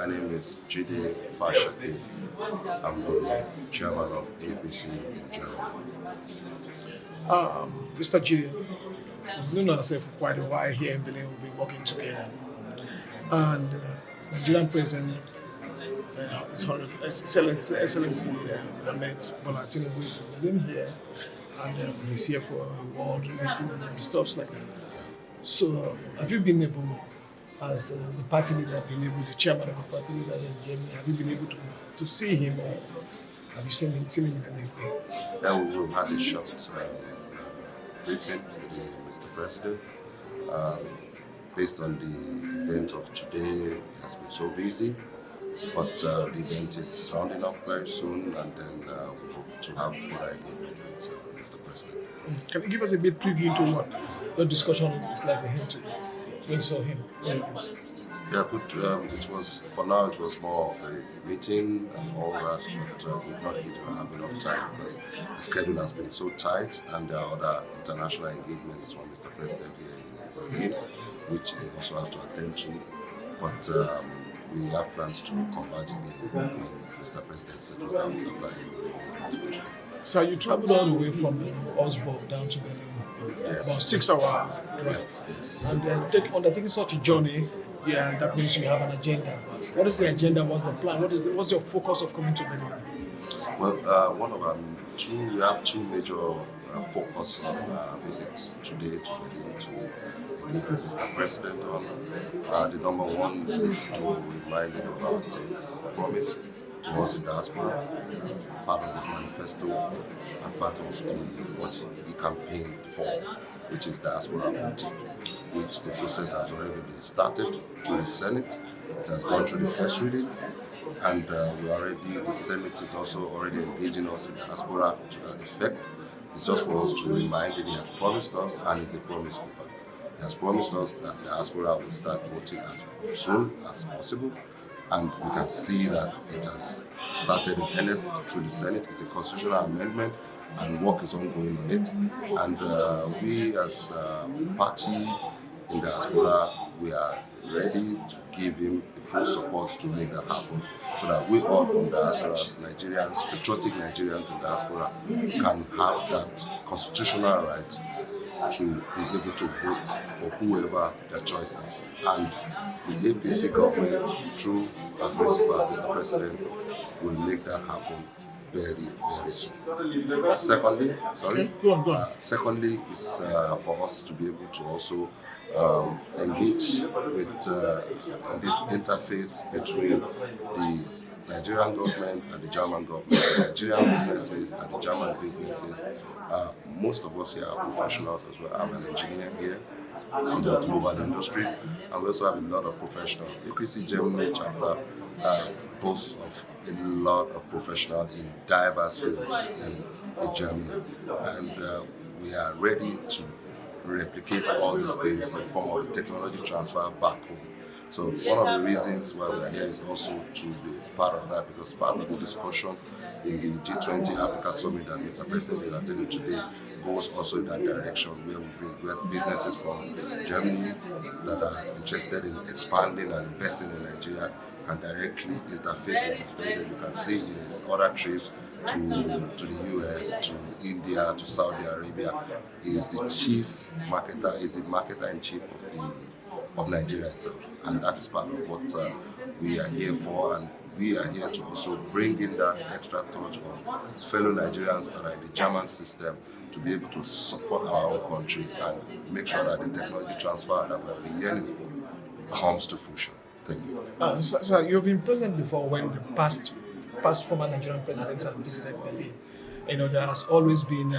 My name is Jide Fashakin. I'm the chairman of APC in Germany. Mr. Jide, we've known ourselves for quite a while here in Benin. We've been working together. And Nigerian President, His Excellency Ahmed Bola Tinubu is been here, and he's here for a world meeting and stuff like that. So, have you been able, as the party leader, the chairman of the party leader in Germany, have you been able to see him, or have you seen him in anything? Yeah, we had a short briefing with Mr. President. Um, Based on the event of today, it has been so busy, but the event is rounding up very soon, and then we hope to have further engagement with Mr. President. Can you give us a bit preview into what your discussion is like with him today? When you saw him? Yeah, good. It was, for now, it was more of a meeting and all that, but we've not really have enough time because the schedule has been so tight, and there are other international engagements from Mr. President here in Berlin, which they also have to attend to. But we have plans to converge again when Mr. President settles down after the engagement for today. So you traveled all the way from Osborne down to Berlin, Yes. about 6 hours drive. Yes. And then undertaking such a journey, yeah, that means you have an agenda. What is the agenda? What's the plan? What's your focus of coming to Berlin? Well, one of we have two major focus on visits today to Berlin to meet with Mr. President on. The number one is to remind him about his promise to us in diaspora, part of his manifesto, and part of what he campaigned for, which is diaspora voting, which the process has already been started through the Senate. It has gone through the first reading, and the Senate is also already engaging us in diaspora to that effect. It's just for us to remind him he has promised us, and he's a promise keeper. He has promised us that diaspora will start voting as soon as possible, and we can see that it has started in earnest through the Senate. It's a constitutional amendment, and work is ongoing on it. And we as a party in diaspora, we are ready to give him the full support to make that happen, so that we all from diaspora, as Nigerians, patriotic Nigerians in diaspora, can have that constitutional right to be able to vote for whoever their choice is. And the APC government, through our principal, Mr. President, will make that happen very, very soon. Secondly, secondly is for us to be able to also engage with this interface between the Nigerian government and the German government, the Nigerian businesses and the German businesses. Most of us here are professionals as well. I'm an engineer here in the automobile industry, and we also have a lot of professionals. APC Germany chapter boasts of a lot of professionals in diverse fields in Germany, and we are ready to replicate all these things in the form of a technology transfer back home. So one of the reasons why we are here is also to be part of that, because part of the discussion in the G20 Africa Summit that Mr. President is attending today goes also in that direction, where businesses from Germany that are interested in expanding and investing in Nigeria can directly interface with the President. You can see in his other trips to the US, to India, to Saudi Arabia, is the chief marketer, is the marketer in chief of Nigeria itself, and that is part of what we are here for. And we are here to also bring in that extra touch of fellow Nigerians that are in the German system to be able to support our own country and make sure that the technology transfer that we have been yearning for comes to fruition. Thank you. So you've been present before when the past former Nigerian presidents have visited Berlin. You know, there has always been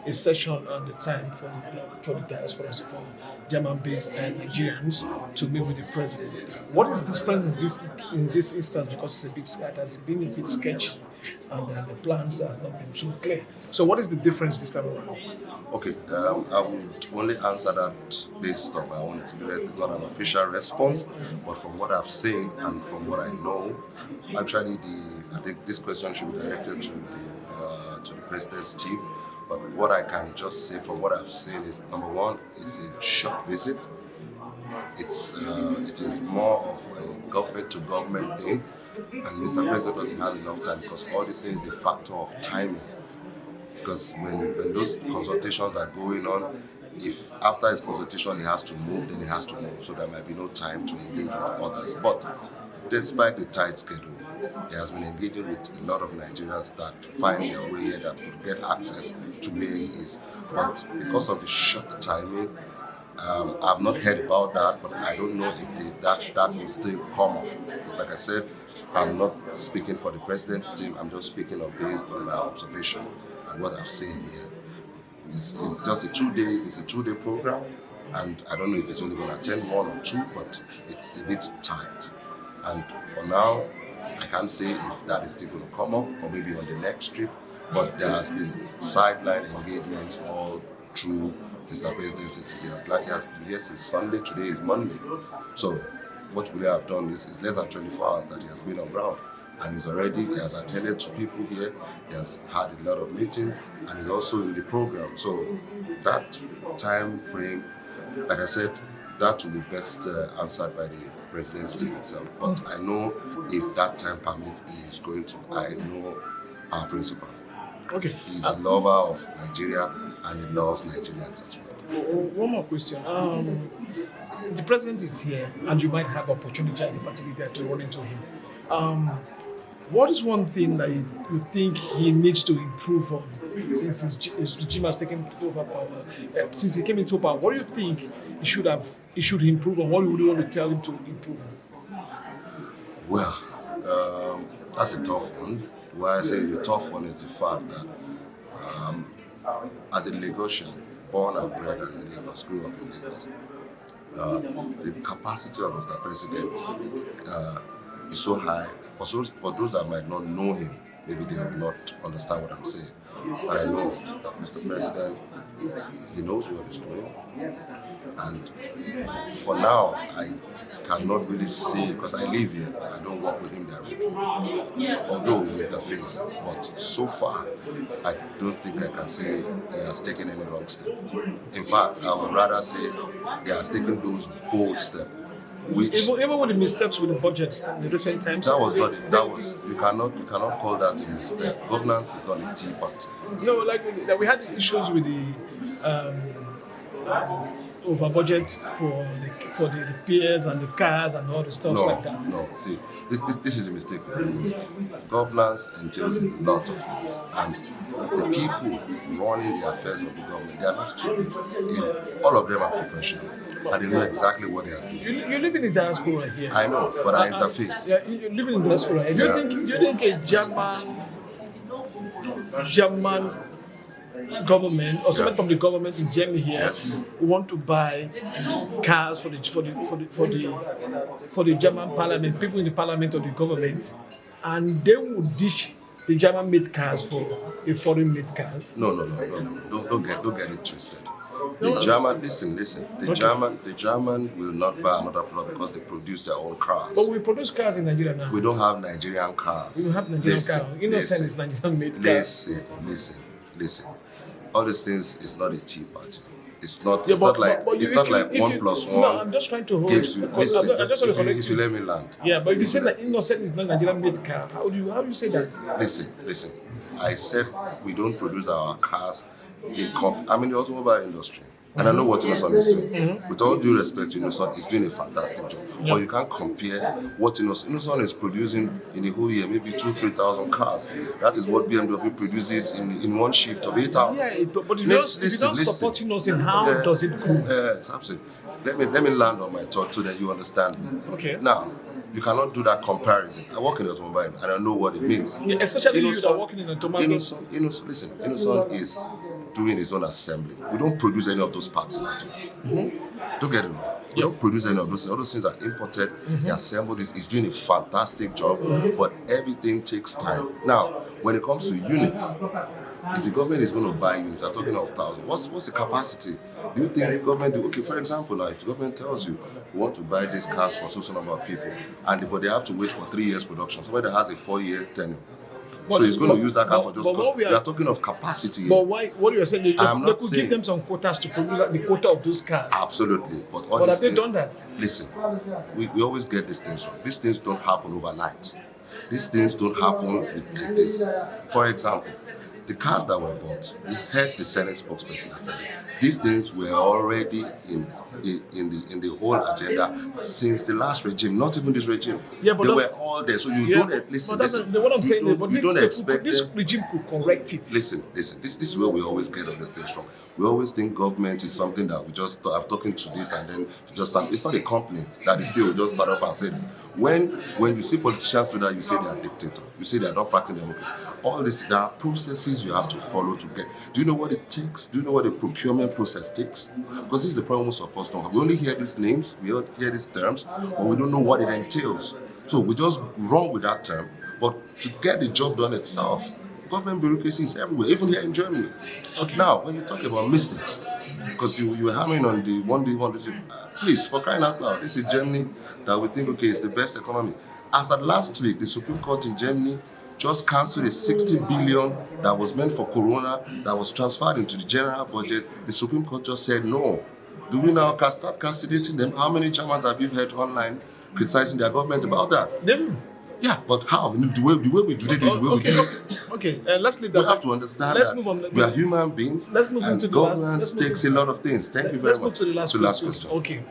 a session on the time for the diaspora, for German-based Nigerians to meet with the president. What is this president in this instance? Because it has been a bit sketchy, and the plans has not been too clear. So what is the difference this time around? Okay, I would only answer that based on my own experience. It's not an official response, but from what I've seen and from what I know, actually, I think this question should be directed to the president's team. But what I can just say from what I've seen is, number one, it's a short visit. it is more of a government to government thing, and Mr. President doesn't have enough time because all this is a factor of timing. Because when those consultations are going on, if after his consultation he has to move, then he has to move. So there might be no time to engage with others. But despite the tight schedule, he has been engaging with a lot of Nigerians that find their way here that could get access to where he is. But because of the short timing, I've not heard about that, but I don't know if that will still come up. Because like I said, I'm not speaking for the president's team, I'm just speaking based on my observation and what I've seen here. It's just a 2-day program, and I don't know if it's only going to attend 1 or 2, but it's a bit tight. And for now, I can't say if that is still going to come up or maybe on the next trip, but there has been sideline engagements all through Mr. President's. He has been here since Sunday, today is Monday. So what we have done is less than 24 hours that he has been on ground. And he has attended to people here, he has had a lot of meetings, and he's also in the program. So that time frame, like I said, that will be best answered by the president's team itself. But I know if that time permits, he is going to. I know our principal. Okay. He's a lover of Nigeria, and he loves Nigerians as well. One more question. The president is here, and you might have opportunity as a party leader to run into him. What is one thing that you think he needs to improve on since his regime has taken over power? Since he came into power, what do you think he should improve on? What would you want to tell him to improve on? Well, that's a tough one. Why I say the tough one is the fact that as a Lagosian, born and bred in Lagos, grew up in Lagos, the capacity of Mr. President is so high. For those that might not know him, maybe they will not understand what I'm saying. But I know that Mr. President, he knows what he's doing. And for now, I cannot really say, because I live here, I don't work with him directly. Although we interface, but so far, I don't think I can say he has taken any wrong step. In fact, I would rather say he has taken those bold steps. Even with the missteps with the budget in the recent times. You cannot call that a mistake. Governance is not a tea party. No, like we had issues with the over budget for the repairs and the cars and all the stuff like that. No, see, this is a mistake. Governance entails a lot of things, and the people running the affairs of the government, they are not stupid. All of them are professionals, and they know exactly what they are doing. You live in the diaspora here. I know, but I interface. Yeah, you live in the diaspora. Do you think a German government or someone from the government in Germany here want to buy cars for the German parliament, people in the parliament or the government, and they would dish the German-made cars for a foreign-made cars? No. Don't get it twisted. The German, listen. The German will not buy another product because they produce their own cars. But we produce cars in Nigeria now. We don't have Nigerian cars. We don't have Nigerian cars. Innocent is Nigerian-made cars. Listen. All these things is not a tea party. It's not like 1 plus 1. No, I'm just trying to hold gives you. Listen, if you let me land. Yeah, but if you say that Innocent is not Nigerian-made car, how do you say that? Listen. I said we don't produce our cars I'm in the automobile industry. And I know what Innocent is doing. With all due respect, Innocent is doing a fantastic job. But you can't compare what Innocent is producing in a whole year, maybe 2,000-3,000 cars. That is what BMW produces in one shift of 8 hours. Yeah, but if you don't support Innocent, how does it go? It's absolutely. Let me land on my thought so that you understand me. Okay. Now, you cannot do that comparison. I work in the automobile and I know what it means. Yeah, especially you that are working in the automobile. Innocent is doing his own assembly. We don't produce any of those parts in Nigeria. Don't get it wrong. We don't produce any of those things. All those things are imported. He assembled this. He's doing a fantastic job, but everything takes time. Now, when it comes to units, if the government is going to buy units, they're talking of thousands. What's the capacity? Do you think the government, for example, now, if the government tells you, we want to buy these cars for so number of people, but they have to wait for 3 years production, somebody that has a 4-year tenure, So he's going to use that car for just but because we are talking of capacity. But why? What you're saying, I'm they not could saying, give them some quotas to produce the quota of those cars. Absolutely. But all But these have they things, done that? Listen, we always get these things wrong. These things don't happen overnight. These things don't happen with this. For example, the cars that were bought, we heard the Senate spokesperson that said these things were already in the whole agenda since the last regime, not even this regime. Yeah, but they were all there. So you don't listen. But that's listen. what I'm saying. You don't expect this them. regime could correct it. Listen. This is where we always get on the stage from. We always think government is something that we just I'm talking to this and then just stand. It's not a company that the CEO just start up and say this. When you see politicians do that, you say they are dictators. You say they are not practicing democracy. All this, there are processes you have to follow to get. Do you know what it takes? Do you know what the procurement process takes? Because this is the problem most of us don't have. We only hear these names, we all hear these terms, but we don't know what it entails. So we just run with that term. But to get the job done itself, government bureaucracy is everywhere, even here in Germany. Okay. Now, when you talk about mistakes, because you were hammering on the one day, please, for crying out loud, this is Germany that we think, okay, it's the best economy. As of last week, the Supreme Court in Germany just cancelled a 60 billion that was meant for Corona that was transferred into the general budget. The Supreme Court just said no. Do we now start castigating them? How many Germans have you heard online criticizing their government about that? Them. Yeah, but how? The way we do it, Okay, let's leave that. We have to understand that we are human beings. Let's move into governance takes a lot of things. Thank you very much. Let's move to the last question. Okay.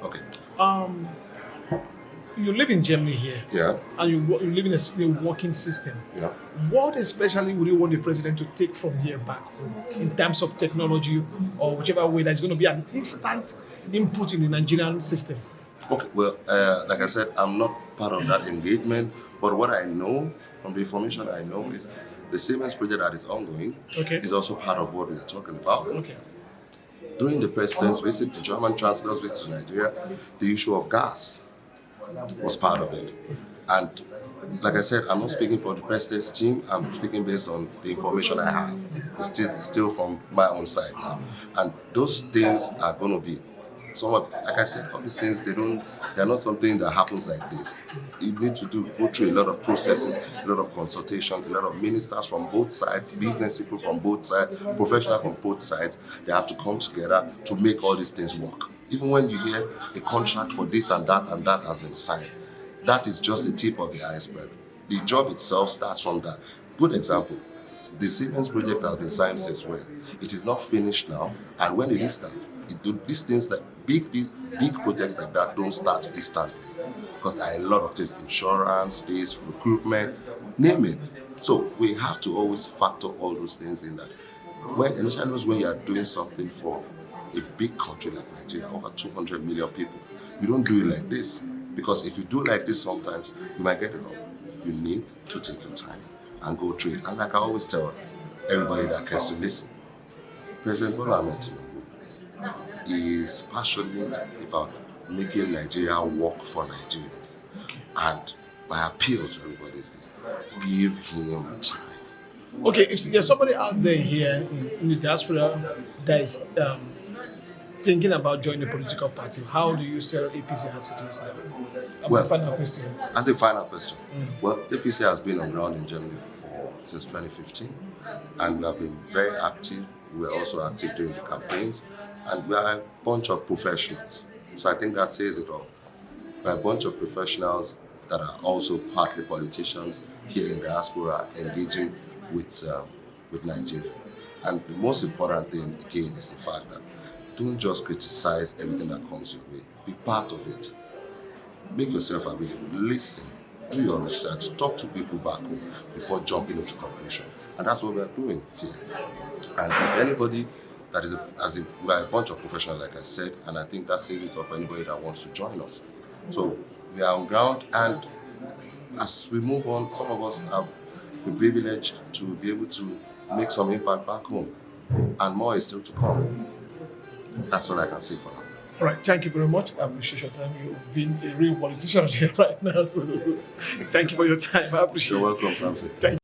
You live in Germany here. Yeah. And you live in a working system. Yeah. What especially would you want the president to take from here back home in terms of technology or whichever way that's going to be an instant input in the Nigerian system? Okay, well, like I said, I'm not part of that engagement, but what I know from the information I know is the Siemens project that is ongoing is also part of what we are talking about. Okay. During the president's visit, the German chancellor's visit to Nigeria, the issue of gas was part of it. And like I said, I'm not speaking for the president's team, I'm speaking based on the information I have. It's still from my own side now. And those things are going to be like I said, all these things, they're not something that happens like this. You need to go through a lot of processes, a lot of consultation, a lot of ministers from both sides, business people from both sides, professionals from both sides. They have to come together to make all these things work. Even when you hear a contract for this and that has been signed, that is just the tip of the iceberg. The job itself starts from that. Good example, the Siemens project has been signed since when? It is not finished now, and when it is done, these things that big projects like that don't start instantly because there are a lot of things, insurance, recruitment, name it. So we have to always factor all those things in that. When you are doing something for a big country like Nigeria, over 200 million people, you don't do it like this. Because if you do like this sometimes, you might get it wrong. You need to take your time and go through it. And like I always tell everybody that cares to listen, President Bola Ahmed Tinubu is passionate about making Nigeria work for Nigerians. And my appeal to everybody is this: give him time. Okay, if there's somebody out there here in the diaspora that is thinking about joining a political party, how do you sell APC as it is now? Well, final question. As a final question, well, APC has been on ground in Germany since 2015, and we have been very active. We were also active during the campaigns, and we are a bunch of professionals. So I think that says it all. We're a bunch of professionals that are also partly politicians here in diaspora engaging with Nigeria. And the most important thing, again, is the fact that don't just criticize everything that comes your way. Be part of it. Make yourself available. Listen. Do your research. Talk to people back home before jumping into conclusion. And that's what we are doing here. And if anybody we are a bunch of professionals, like I said, and I think that says it all for anybody that wants to join us. So we are on ground, and as we move on, some of us have been privileged to be able to make some impact back home, and more is still to come. That's all I can say for now. All right, thank you very much. I appreciate your time. You've been a real politician here right now. So thank you for your time. I appreciate it. You're welcome, Samson. Thank you.